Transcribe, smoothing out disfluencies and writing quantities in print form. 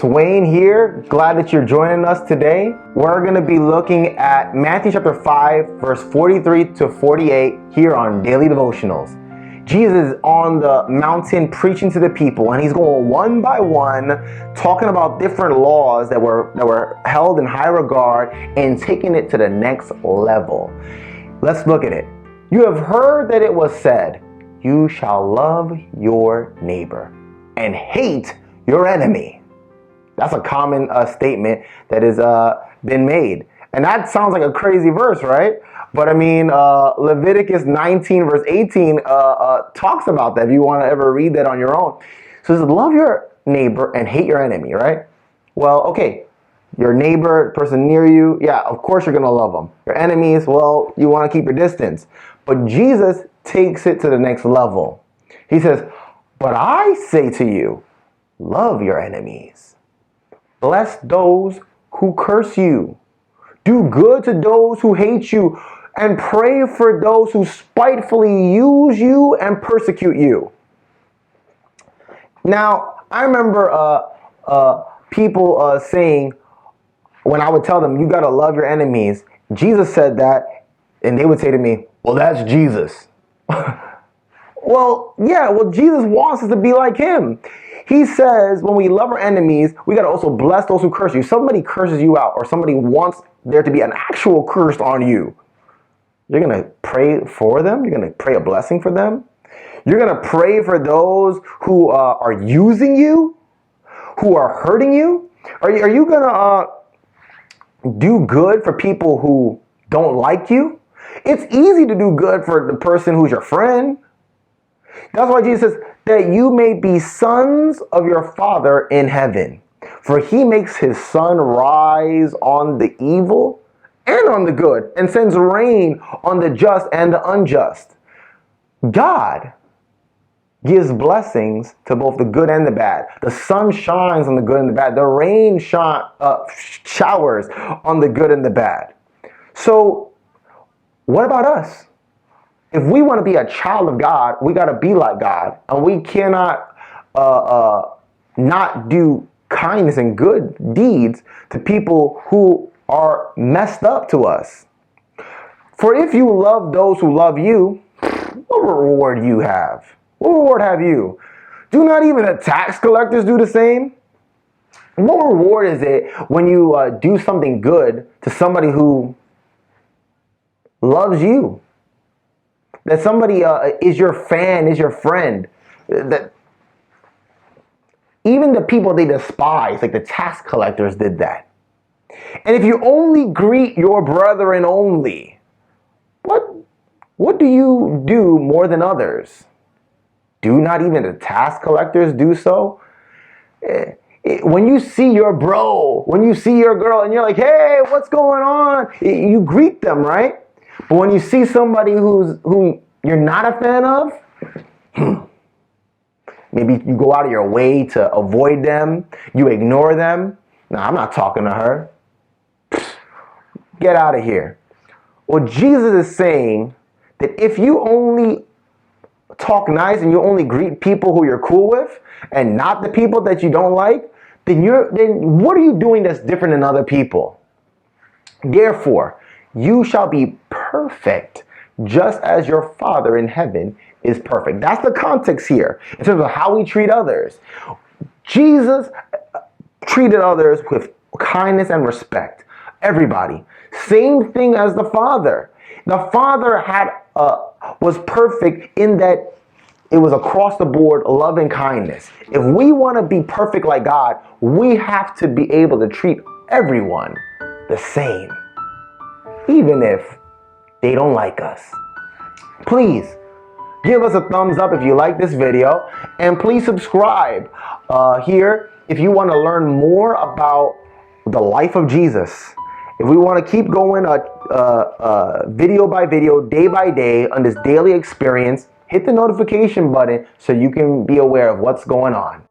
it's Wayne here. Glad that you're joining us today. We're going to be looking at Matthew chapter 5, verse 43 to 48 here on Daily Devotionals. Jesus is on the mountain preaching to the people, and he's going one by one, talking about different laws that were held in high regard and taking it to the next level. Let's look at it. You have heard that it was said, "You shall love your neighbor and hate your enemy." That's a common statement that has been made. And that sounds like a crazy verse, right? But I mean, Leviticus 19 verse 18 talks about that if you want to ever read that on your own. So it says, love your neighbor and hate your enemy, right? Well, okay, your neighbor, person near you, yeah, of course you're going to love them. Your enemies, well, you want to keep your distance. But Jesus takes it to the next level. He says, but I say to you, love your enemies. Bless those who curse you. Do good to those who hate you, and pray for those who spitefully use you and persecute you. Now, I remember people saying, when I would tell them, you got to love your enemies, Jesus said that, and they would say to me, well, that's Jesus. Well, Jesus wants us to be like him. He says when we love our enemies, we got to also bless those who curse you. Somebody curses you out, or somebody wants there to be an actual curse on you. You're going to pray for them. You're going to pray a blessing for them. You're going to pray for those who are using you, who are hurting you. Are you going to do good for people who don't like you? It's easy to do good for the person who's your friend. That's why Jesus says that you may be sons of your Father in heaven. For he makes his sun rise on the evil and on the good, and sends rain on the just and the unjust. God gives blessings to both the good and the bad. The sun shines on the good and the bad. The rain showers on the good and the bad. So what about us? If we want to be a child of God, we got to be like God. And we cannot not do kindness and good deeds to people who are messed up to us. For if you love those who love you, what reward you have? What reward have you? Do not even the tax collectors do the same? What reward is it when you do something good to somebody who loves you? That somebody is your fan, is your friend. That even the people they despise, like the tax collectors, did that. And if you only greet your brethren only, what do you do more than others? Do not even the tax collectors do so? When you see your bro, when you see your girl, and you're like, hey, what's going on? You greet them, right? But when you see somebody who you're not a fan of, maybe you go out of your way to avoid them, you ignore them. No, I'm not talking to her. Get out of here. Well, Jesus is saying that if you only talk nice and you only greet people who you're cool with and not the people that you don't like, then what are you doing that's different than other people? Therefore, you shall be perfect just as your Father in heaven is perfect. That's the context here in terms of how we treat others. Jesus treated others with kindness and respect. Everybody. Same thing as the Father. The Father was perfect in that it was across the board love and kindness. If we want to be perfect like God, we have to be able to treat everyone the same, even if they don't like us. Please give us a thumbs up if you like this video, and please subscribe here if you want to learn more about the life of Jesus. If we want to keep going video by video, day by day on this daily experience, hit the notification button so you can be aware of what's going on.